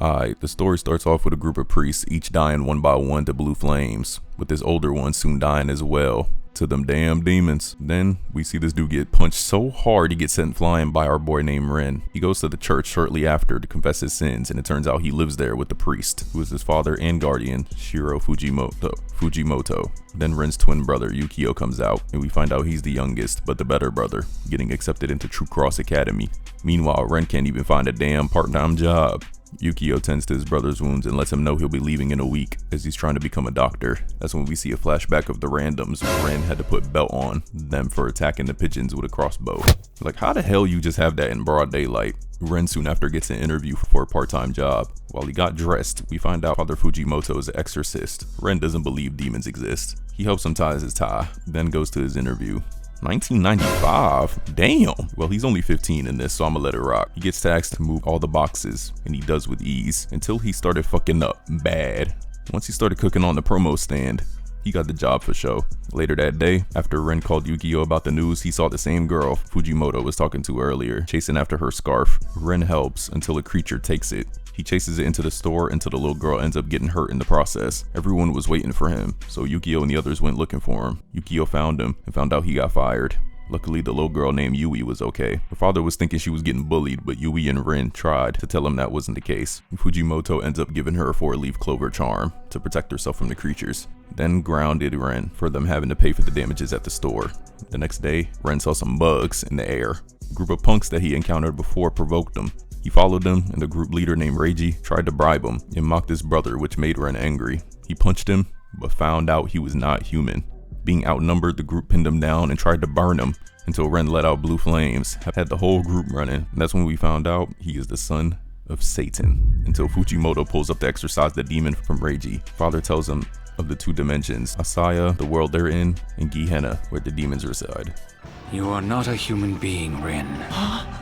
Alright, the story starts off with a group of priests, each dying one by one to blue flames, with this older one soon dying as well, to them damn demons. Then we see this dude get punched so hard he gets sent flying by our boy named Ren. He goes to the church shortly after to confess his sins, and it turns out he lives there with the priest, who is his father and guardian, Shiro Fujimoto. Then Ren's twin brother, Yukio, comes out, and we find out he's the youngest, but the better brother, getting accepted into True Cross Academy. Meanwhile, Ren can't even find a damn part-time job. Yukio tends to his brother's wounds and lets him know he'll be leaving in a week as he's trying to become a doctor. That's when we see a flashback of the randoms. Ren had to put belt on them for attacking the pigeons with a crossbow. Like, how the hell you just have that in broad daylight? Ren soon after gets an interview for a part-time job. While he got dressed, we find out Father Fujimoto is an exorcist. Ren doesn't believe demons exist. He helps him tie his tie, then goes to his interview. 1995? Damn! Well, he's only 15 in this, so I'ma let it rock. He gets tasked to move all the boxes, and he does with ease, until he started fucking up bad. Once he started cooking on the promo stand, he got the job for show. Later that day, after Ren called Yukio about the news, he saw the same girl Fujimoto was talking to earlier, chasing after her scarf. Ren helps until a creature takes it. He chases it into the store until the little girl ends up getting hurt in the process. Everyone was waiting for him, so Yukio and the others went looking for him. Yukio found him and found out he got fired. Luckily, the little girl named Yui was okay. Her father was thinking she was getting bullied, but Yui and Ren tried to tell him that wasn't the case. Fujimoto ends up giving her a 4-leaf clover charm to protect herself from the creatures, then grounded Ren for them having to pay for the damages at the store. The next day, Ren saw some bugs in the air. A group of punks that he encountered before provoked him. He followed them, and the group leader named Reiji tried to bribe him and mocked his brother, which made Ren angry. He punched him, but found out he was not human. Being outnumbered, the group pinned him down and tried to burn him until Ren let out blue flames, had the whole group running. And that's when we found out he is the son of Satan, until Fujimoto pulls up to exorcise the demon from Reiji. Father tells him of the two dimensions, Asaya, the world they're in, and Gehenna, where the demons reside. You are not a human being, Ren.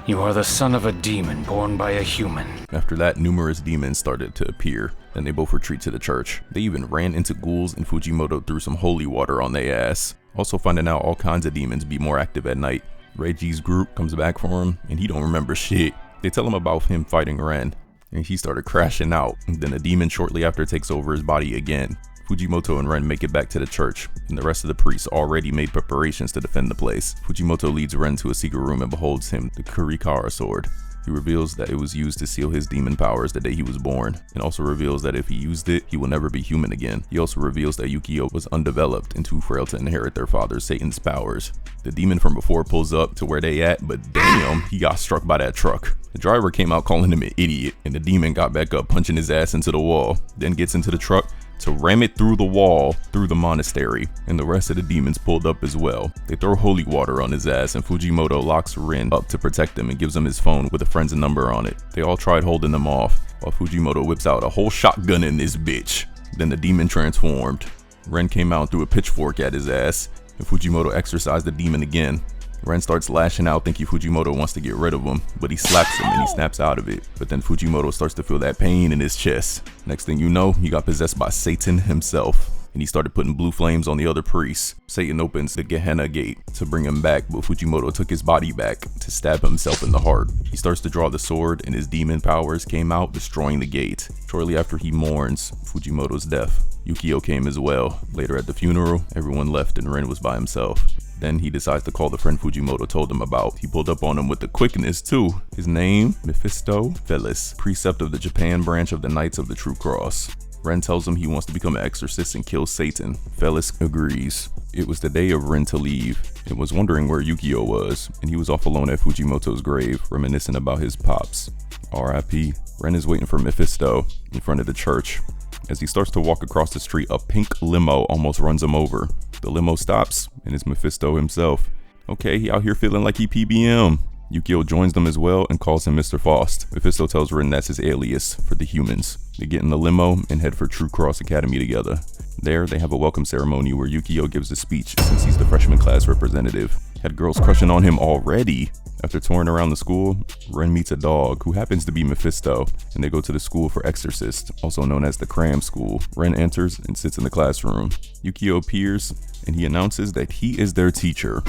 You are the son of a demon born by a human. After that, numerous demons started to appear, and they both retreat to the church. They even ran into ghouls, and Fujimoto threw some holy water on their ass. Also finding out all kinds of demons be more active at night. Reiji's group comes back for him, and he don't remember shit. They tell him about him fighting Ren, and he started crashing out. And then a demon shortly after takes over his body again. Fujimoto and Ren make it back to the church, and the rest of the priests already made preparations to defend the place. Fujimoto leads Ren to a secret room and beholds him the Kurikara sword. He reveals that it was used to seal his demon powers the day he was born, and also reveals that if he used it, he will never be human again. He also reveals that Yukio was undeveloped and too frail to inherit their father Satan's powers. The demon from before pulls up to where they at, but damn, he got struck by that truck. The driver came out calling him an idiot, and the demon got back up punching his ass into the wall, then gets into the truck to ram it through the wall, through the monastery, and the rest of the demons pulled up as well. They throw holy water on his ass, and Fujimoto locks Ren up to protect him and gives him his phone with a friend's number on it. They all tried holding them off, while Fujimoto whips out a whole shotgun in this bitch. Then the demon transformed. Ren came out and threw a pitchfork at his ass, and Fujimoto exorcised the demon again. Ren starts lashing out thinking Fujimoto wants to get rid of him, but he slaps him and he snaps out of it. But then Fujimoto starts to feel that pain in his chest. Next thing you know, he got possessed by Satan himself, and he started putting blue flames on the other priests. Satan opens the Gehenna gate to bring him back, but Fujimoto took his body back to stab himself in the heart. He starts to draw the sword, and his demon powers came out, destroying the gate. Shortly after he mourns Fujimoto's death, Yukio came as well. Later at the funeral, everyone left and Ren was by himself. Then he decides to call the friend Fujimoto told him about. He pulled up on him with the quickness too. His name, Mephistopheles, precept of the Japan branch of the Knights of the True Cross. Ren tells him he wants to become an exorcist and kill Satan. Felis agrees. It was the day of Ren to leave, and was wondering where Yukio was, and he was off alone at Fujimoto's grave, reminiscing about his pops. R.I.P. Ren is waiting for Mephisto in front of the church. As he starts to walk across the street, a pink limo almost runs him over. The limo stops, and it's Mephisto himself. Okay, he out here feeling like he PBM. Yukio joins them as well and calls him Mr. Faust. Mephisto tells Ren that's his alias for the humans. They get in the limo and head for True Cross Academy together. There, they have a welcome ceremony where Yukio gives a speech since he's the freshman class representative. Had girls crushing on him already. After touring around the school, Ren meets a dog who happens to be Mephisto, and they go to the school for Exorcist, also known as the Cram School. Ren enters and sits in the classroom. Yukio appears, and he announces that he is their teacher.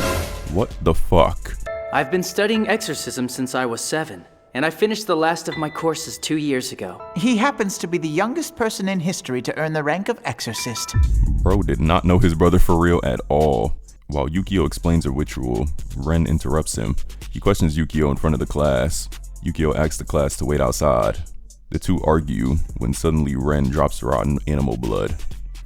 What the fuck? I've been studying exorcism since I was 7. and I finished the last of my courses 2 years ago. He happens to be the youngest person in history to earn the rank of Exorcist. Bro did not know his brother for real at all. While Yukio explains a ritual, Ren interrupts him. He questions Yukio in front of the class. Yukio asks the class to wait outside. The two argue when suddenly Ren drops rotten animal blood,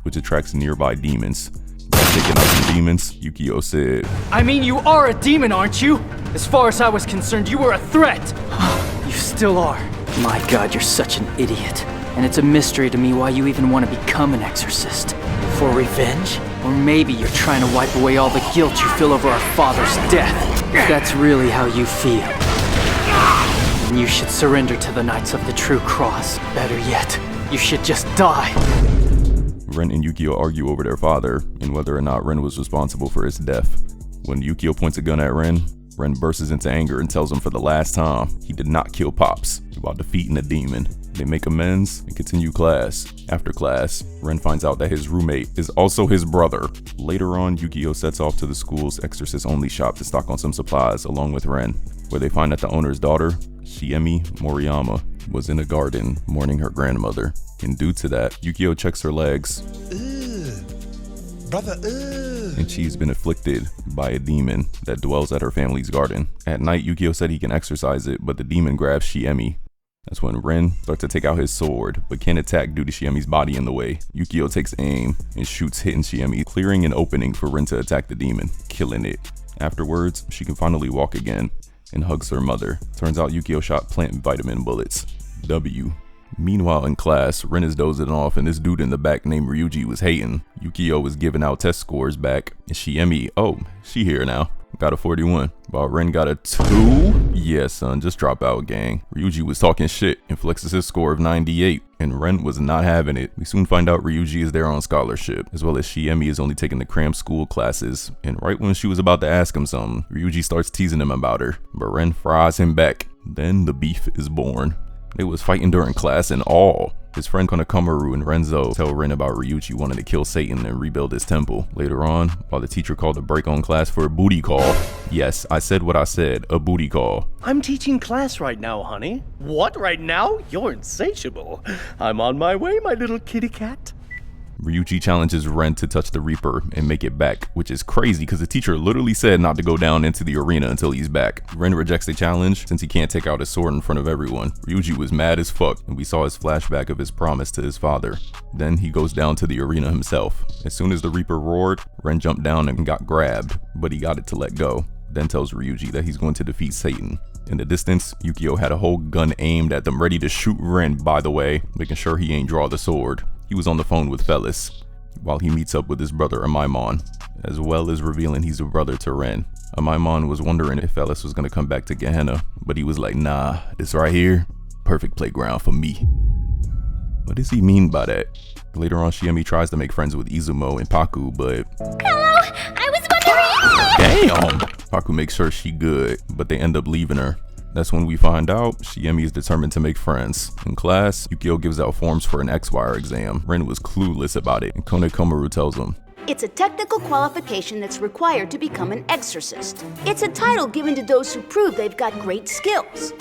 which attracts nearby demons. By taking out some demons, Yukio said, I mean, you are a demon, aren't you? As far as I was concerned, you were a threat. You still are. My God, you're such an idiot. And it's a mystery to me why you even want to become an exorcist. For revenge? Or maybe you're trying to wipe away all the guilt you feel over our father's death. If that's really how you feel, then you should surrender to the Knights of the True Cross. Better yet, you should just die. Ren and Yukio argue over their father and whether or not Ren was responsible for his death. When Yukio points a gun at Ren bursts into anger and tells him for the last time he did not kill Pops while defeating a demon. They make amends and continue class. After class, Ren finds out that his roommate is also his brother. Later on, Yukio sets off to the school's Exorcist-only shop to stock on some supplies along with Ren, where they find that the owner's daughter, Shiemi Moriyama, was in a garden mourning her grandmother. And due to that, Yukio checks her legs. Brother, And she's been afflicted by a demon that dwells at her family's garden. At night, Yukio said he can exorcise it, but the demon grabs Shiemi. That's when Ren starts to take out his sword, but can't attack due to Shiemi's body in the way. Yukio takes aim and shoots, hitting Shiemi, clearing an opening for Ren to attack the demon, killing it. Afterwards, she can finally walk again and hugs her mother. Turns out Yukio shot plant vitamin bullets. W. Meanwhile in class, Ren is dozing off and this dude in the back named Ryuji was hating. Yukio was giving out test scores back and Shiemi, oh, she here now. Got a 41, while Ren got a 2? Yeah, son, just drop out, gang. Ryuji was talking shit and flexes his score of 98, and Ren was not having it. We soon find out Ryuji is there on scholarship, as well as Shiemi is only taking the cram school classes. And right when she was about to ask him something, Ryuji starts teasing him about her, but Ren fries him back. Then the beef is born. They was fighting during class and all. His friend Konokomaru and Renzo tell Ren about Ryuji wanting to kill Satan and rebuild his temple. Later on, while the teacher called a break on class for a booty call. Yes, I said what I said, a booty call. I'm teaching class right now, honey. What, right now? You're insatiable. I'm on my way, my little kitty cat. Ryuji challenges Ren to touch the Reaper and make it back, which is crazy because the teacher literally said not to go down into the arena until he's back. Ren rejects the challenge since he can't take out his sword in front of everyone. Ryuji was mad as fuck, and we saw his flashback of his promise to his father. Then he goes down to the arena himself. As soon as the Reaper roared, Ren jumped down and got grabbed, but he got it to let go. Then tells Ryuji that he's going to defeat Satan. In the distance, Yukio had a whole gun aimed at them, ready to shoot Ren, by the way, making sure he ain't draw the sword. He was on the phone with Felis, while he meets up with his brother Amaimon, as well as revealing he's a brother to Ren. Amaimon was wondering if Felis was gonna come back to Gehenna, but he was like, nah, this right here, perfect playground for me. What does he mean by that? Later on, Shiemi tries to make friends with Izumo and Paku, but... Hello, I was wondering... Damn! Paku makes sure she good, but they end up leaving her. That's when we find out Shiemi is determined to make friends. In class, Yukio gives out forms for an X-Wire exam. Ren was clueless about it, and Konokomaru tells him, It's a technical qualification that's required to become an exorcist. It's a title given to those who prove they've got great skills.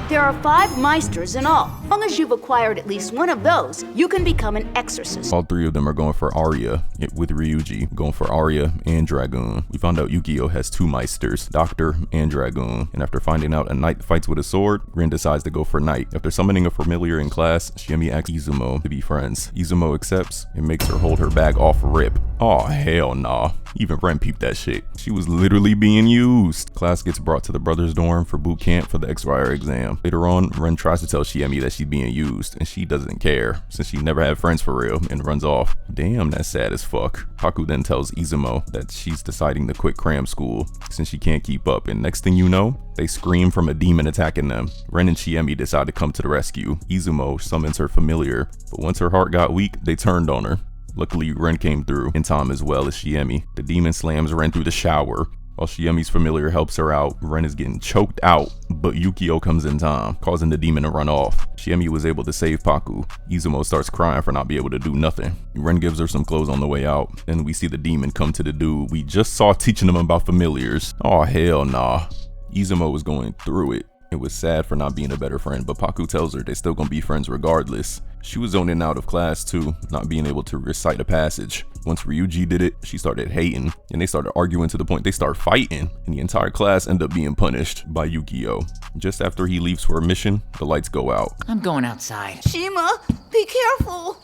There are 5 Meisters in all. As long as you've acquired at least one of those, you can become an exorcist. all 3 of them are going for Arya, with Ryuji going for Arya and Dragoon. We found out Yukio has 2 Meisters, Doctor and Dragoon, and after finding out a knight fights with a sword, Ren decides to go for knight. After summoning a familiar in class, Shiemi asks Izumo to be friends. Izumo accepts and makes her hold her bag off rip. Aw, hell nah. Even Ren peeped that shit. She was literally being used. Class gets brought to the brothers' dorm for boot camp for the X-Wire exam. Later on, Ren tries to tell Shiemi that she's being used, and she doesn't care, since she never had friends for real, and runs off. Damn, that's sad as fuck. Haku then tells Izumo that she's deciding to quit cram school, since she can't keep up, and next thing you know, they scream from a demon attacking them. Ren and Shiemi decide to come to the rescue. Izumo summons her familiar, but once her heart got weak, they turned on her. Luckily, Ren came through in time as well as Shiemi. The demon slams Ren through the shower. While Shiemi's familiar helps her out, Ren is getting choked out, but Yukio comes in time, causing the demon to run off. Shiemi was able to save Paku. Izumo starts crying for not being able to do nothing. Ren gives her some clothes on the way out, and we see the demon come to the dude we just saw teaching him about familiars. Oh hell nah. Izumo was going through it. It was sad for not being a better friend, but Paku tells her they still gonna be friends regardless. She was zoning out of class too, not being able to recite a passage. Once Ryuji did it, she started hating, and they started arguing to the point they start fighting, and the entire class ended up being punished by Yukio. Just after he leaves for a mission, the lights go out. I'm going outside. Shima, be careful.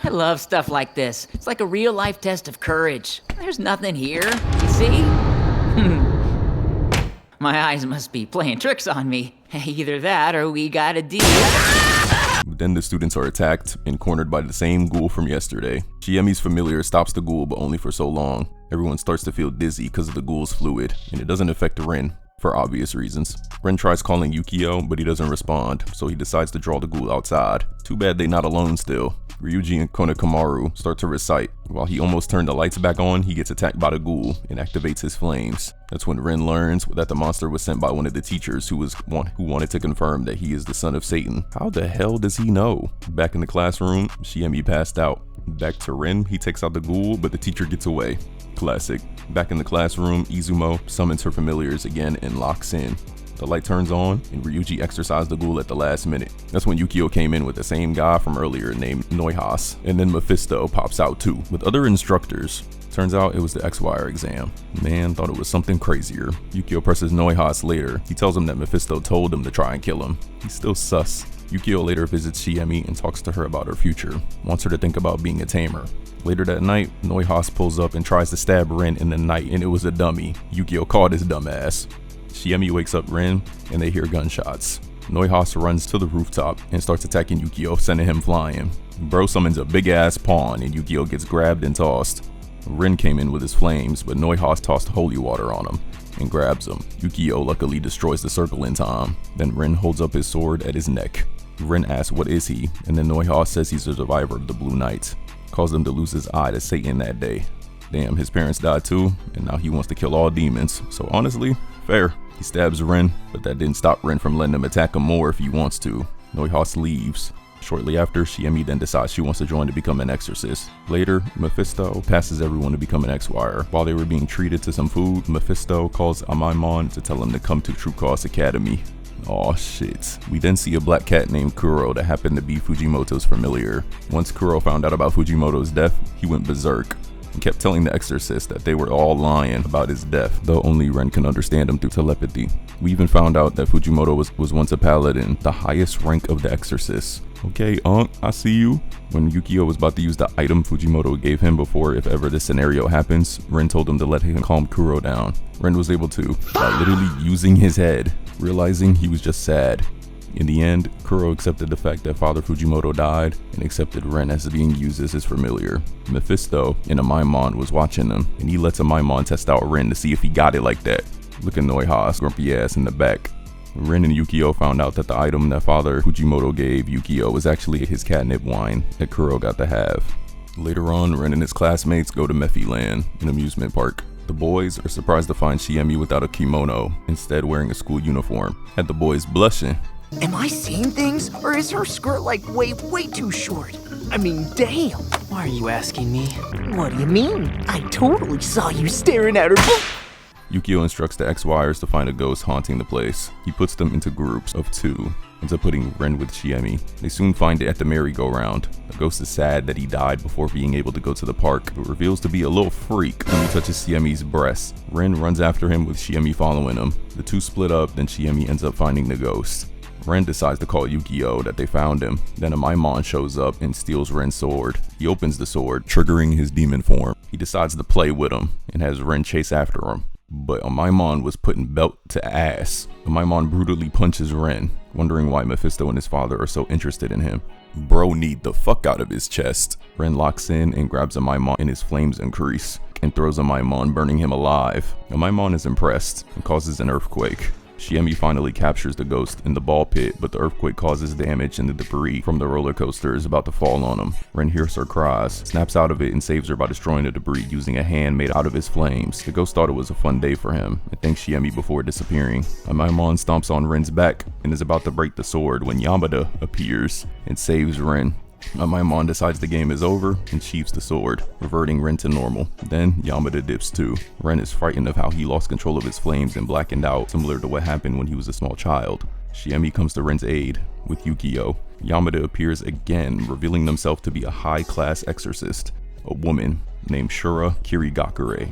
I love stuff like this. It's like a real-life test of courage. There's nothing here. See? My eyes must be playing tricks on me. Either that or we got a deal. Then the students are attacked and cornered by the same ghoul from yesterday. Shiemi's familiar stops the ghoul, but only for so long. Everyone starts to feel dizzy because of the ghoul's fluid, and it doesn't affect Rin, for obvious reasons. Rin tries calling Yukio, but he doesn't respond, so he decides to draw the ghoul outside. Too bad they're not alone still. Ryuji and Konakamaru start to recite. While he almost turned the lights back on, he gets attacked by the ghoul and activates his flames. That's when Rin learns that the monster was sent by one of the teachers who wanted to confirm that he is the son of Satan. How the hell does he know? Back in the classroom, Shiemi passed out. Back to Rin, he takes out the ghoul, but the teacher gets away. Classic. Back in the classroom, Izumo summons her familiars again and locks in. The light turns on, and Ryuji exorcised the ghoul at the last minute. That's when Yukio came in with the same guy from earlier named Neuhaus, and then Mephisto pops out too, with other instructors. Turns out it was the X-Wire exam. Man thought it was something crazier. Yukio presses Neuhaus later. He tells him that Mephisto told him to try and kill him. He's still sus. Yukio later visits Shiemi and talks to her about her future, wants her to think about being a tamer. Later that night, Neuhaus pulls up and tries to stab Rin in the night, and it was a dummy. Yukio caught his dumb ass. Shiemi wakes up Rin, and they hear gunshots. Neuhaus runs to the rooftop and starts attacking Yukio, sending him flying. Bro summons a big ass pawn, and Yukio gets grabbed and tossed. Rin came in with his flames, but Neuhaus tossed holy water on him and grabs him. Yukio luckily destroys the circle in time. Then Rin holds up his sword at his neck. Rin asks what is he, and then Neuhaus says he's a survivor of the Blue Knights. Caused him to lose his eye to Satan that day. Damn, his parents died too, and now he wants to kill all demons. So honestly, fair. He stabs Rin, but that didn't stop Rin from letting him attack him more if he wants to. Neuhaus leaves. Shortly after, Shiemi then decides she wants to join to become an exorcist. Later, Mephisto passes everyone to become an X-Wire. While they were being treated to some food, Mephisto calls Amaimon to tell him to come to True Cost Academy. Aw shit. We then see a black cat named Kuro that happened to be Fujimoto's familiar. Once Kuro found out about Fujimoto's death, he went berserk and kept telling the Exorcist that they were all lying about his death, though only Ren can understand him through telepathy. We even found out that Fujimoto was once a paladin, the highest rank of the Exorcist. Okay, I see you. When Yukio was about to use the item Fujimoto gave him before if ever this scenario happens, Ren told him to let him calm Kuro down. Ren was able to, by literally using his head, realizing he was just sad. In the end, Kuro accepted the fact that Father Fujimoto died and accepted Ren as being used as his familiar. Mephisto, in Amaimon, was watching them, and he lets Amaimon test out Ren to see if he got it like that. Look at Neuhaus, grumpy ass in the back. Ren and Yukio found out that the item that Father Fujimoto gave Yukio was actually his catnip wine that Kuro got to have. Later on, Ren and his classmates go to Mephiland, an amusement park. The boys are surprised to find Shiemi without a kimono, instead wearing a school uniform. Had the boys blushing. Am I seeing things, or is her skirt like way too short? I mean, damn. Why are you asking me? What do you mean? I totally saw you staring at her. Yukio instructs the X-Wires to find a ghost haunting the place. He puts them into groups of 2, ends up putting Ren with Shiemi. They soon find it at the merry-go-round. The ghost is sad that he died before being able to go to the park, but reveals to be a little freak when he touches Shiemi's breast. Ren runs after him with Shiemi following him. The 2 split up, then Shiemi ends up finding the ghost. Ren decides to call Yukio that they found him. Then Amaimon shows up and steals Ren's sword. He opens the sword, triggering his demon form. He decides to play with him and has Ren chase after him. But Amaimon was putting belt to ass. Amaimon brutally punches Ren, wondering why Mephisto and his father are so interested in him. Bro kneed the fuck out of his chest. Ren locks in and grabs Amaimon and his flames increase and throws Amaimon, burning him alive. Amaimon is impressed and causes an earthquake. Shiemi finally captures the ghost in the ball pit, but the earthquake causes damage and the debris from the roller coaster is about to fall on him. Ren hears her cries, snaps out of it and saves her by destroying the debris using a hand made out of his flames. The ghost thought it was a fun day for him and thanks Shiemi before disappearing. Amaimon stomps on Ren's back and is about to break the sword when Yamada appears and saves Ren. Amaimon decides the game is over and sheaths the sword, reverting Ren to normal. Then Yamada dips too. Ren is frightened of how he lost control of his flames and blackened out, similar to what happened when he was a small child. Shiemi comes to Ren's aid with Yukio. Yamada appears again, revealing himself to be a high-class exorcist, a woman named Shura Kirigakure.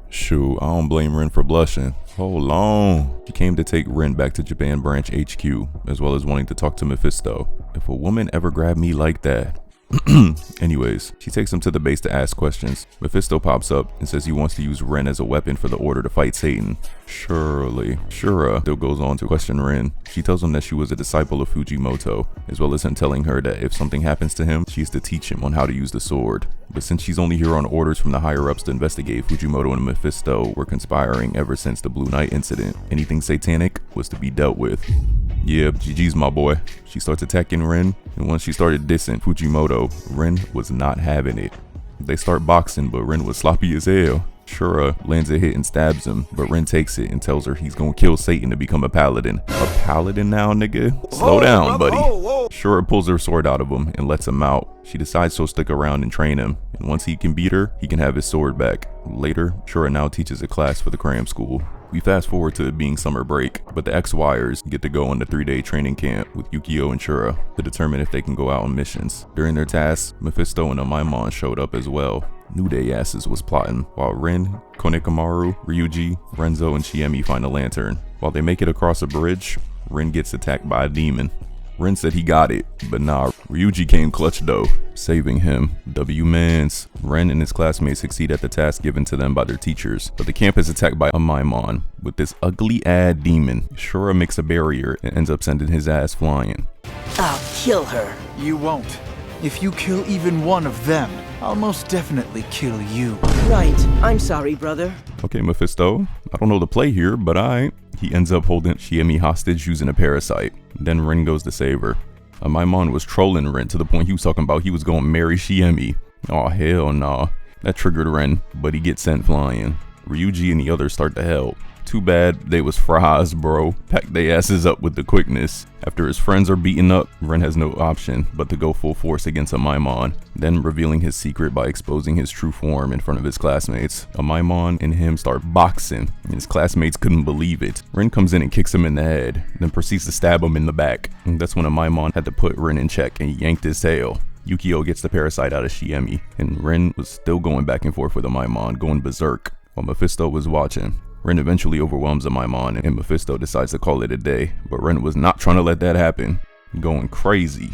Shoot, I don't blame Ren for blushing. Hold on. She came to take Ren back to Japan Branch HQ, as well as wanting to talk to Mephisto. If a woman ever grabbed me like that. Anyways, she takes him to the base to ask questions. Mephisto pops up and says he wants to use Ren as a weapon for the order to fight Satan. Surely. Shura still goes on to question Ren. She tells him that she was a disciple of Fujimoto, as well as him telling her that if something happens to him, she is to teach him on how to use the sword. But since she's only here on orders from the higher-ups to investigate, Fujimoto and Mephisto were conspiring ever since the Blue Knight incident. Anything satanic was to be dealt with. Yeah, GG's my boy. She starts attacking Ren, and once she started dissing Fujimoto, Ren was not having it. They start boxing, but Ren was sloppy as hell. Shura lands a hit and stabs him, but Ren takes it and tells her he's gonna kill Satan to become a paladin. A paladin now, nigga? Slow down, buddy. Shura pulls her sword out of him and lets him out. She decides she'll stick around and train him, and once he can beat her, he can have his sword back. Later, Shura now teaches a class for the cram school. We fast forward to it being summer break, but the X-Wires get to go on the 3-day training camp with Yukio and Shura to determine if they can go out on missions. During their tasks, Mephisto and Amaimon showed up as well. Knew they asses was plotting, while Ren, Konekamaru, Ryuji, Renzo, and Shiemi find a lantern. While they make it across a bridge, Ren gets attacked by a demon. Ren said he got it, but nah, Ryuji came clutch though, saving him. W-mans. Ren and his classmates succeed at the task given to them by their teachers, but the camp is attacked by Amaimon with this ugly-ass demon. Shura makes a barrier and ends up sending his ass flying. I'll kill her. You won't. If you kill even one of them, I'll most definitely kill you. Right. I'm sorry, brother. Okay, Mephisto, I don't know the play here, but alright. He ends up holding Shiemi hostage using a parasite. Then Ren goes to save her. Amaimon was trolling Ren to the point he was talking about he was gonna marry Shiemi. Oh hell nah. That triggered Ren, but he gets sent flying. Ryuji and the others start to help. Too bad they was fries, bro. Pack they asses up with the quickness. After his friends are beaten up, Ren has no option but to go full force against Amaimon, then revealing his secret by exposing his true form in front of his classmates. Amaimon and him start boxing, and his classmates couldn't believe it. Ren comes in and kicks him in the head, then proceeds to stab him in the back. And that's when Amaimon had to put Ren in check and yanked his tail. Yukio gets the parasite out of Shiemi, and Ren was still going back and forth with Amaimon, going berserk, while Mephisto was watching. Ren eventually overwhelms Amaimon, and Mephisto decides to call it a day, but Ren was not trying to let that happen, going crazy.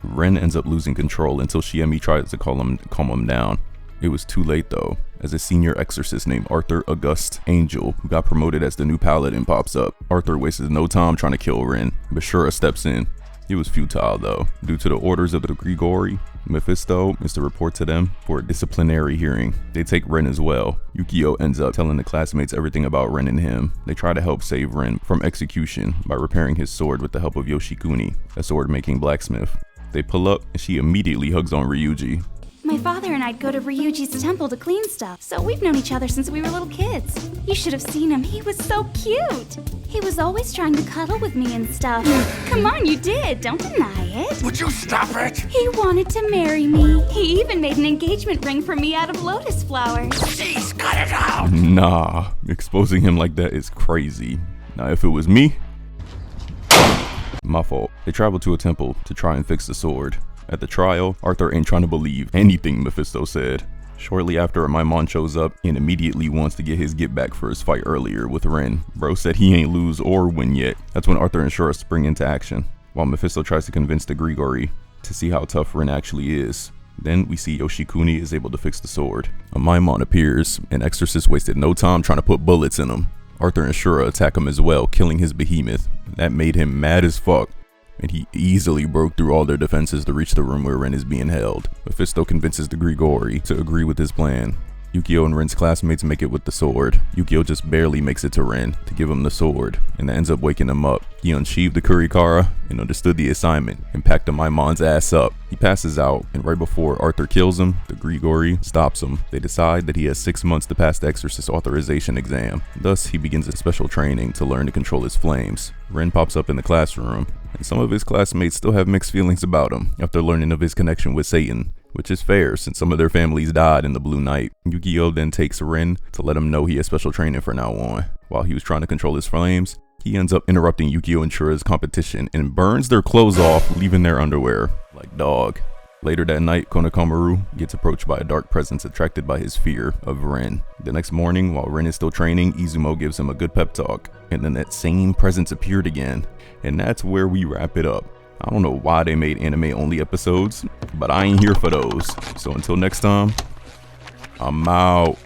Ren ends up losing control until Shiemi tries to calm him down. It was too late though, as a senior exorcist named Arthur Auguste Angel, who got promoted as the new paladin, pops up. Arthur wastes no time trying to kill Ren, but Shura steps in. It was futile though. Due to the orders of the Grigori, Mephisto is to report to them for a disciplinary hearing. They take Ren as well. Yukio ends up telling the classmates everything about Ren and him. They try to help save Ren from execution by repairing his sword with the help of Yoshikuni, a sword-making blacksmith. They pull up and she immediately hugs on Ryuji. My father and I'd go to Ryuji's temple to clean stuff, so we've known each other since we were little kids. You should have seen him, he was so cute. He was always trying to cuddle with me and stuff. Come on, you did, don't deny it. Would you stop it? He wanted to marry me. He even made an engagement ring for me out of lotus flowers. Please cut it out! Nah, exposing him like that is crazy. Now if it was me, my fault. They travel to a temple to try and fix the sword. At the trial, Arthur ain't trying to believe anything Mephisto said. Shortly after, Amaimon shows up and immediately wants to get his get back for his fight earlier with Ren. Bro said he ain't lose or win yet. That's when Arthur and Shura spring into action, while Mephisto tries to convince the Grigori to see how tough Ren actually is. Then we see Yoshikuni is able to fix the sword. Amaimon appears, and Exorcist wasted no time trying to put bullets in him. Arthur and Shura attack him as well, killing his behemoth. That made him mad as fuck, and he easily broke through all their defenses to reach the room where Ren is being held. Mephisto convinces the Grigori to agree with his plan. Yukio and Ren's classmates make it with the sword. Yukio just barely makes it to Ren to give him the sword, and that ends up waking him up. He unsheathed the Kurikara and understood the assignment and packed Amaimon's ass up. He passes out, and right before Arthur kills him, the Grigori stops him. They decide that he has 6 months to pass the Exorcist authorization exam. Thus, he begins a special training to learn to control his flames. Ren pops up in the classroom and some of his classmates still have mixed feelings about him after learning of his connection with Satan, which is fair since some of their families died in the Blue Night. Yu-Gi-Oh then takes Rin to let him know he has special training from now on. While he was trying to control his flames, he ends up interrupting Yu-Gi-Oh and Shura's competition and burns their clothes off, leaving their underwear. Like dog. Later that night, Konokomaru gets approached by a dark presence attracted by his fear of Rin. The next morning, while Rin is still training, Izumo gives him a good pep talk, and then that same presence appeared again, and that's where we wrap it up. I don't know why they made anime-only episodes, but I ain't here for those. So until next time, I'm out.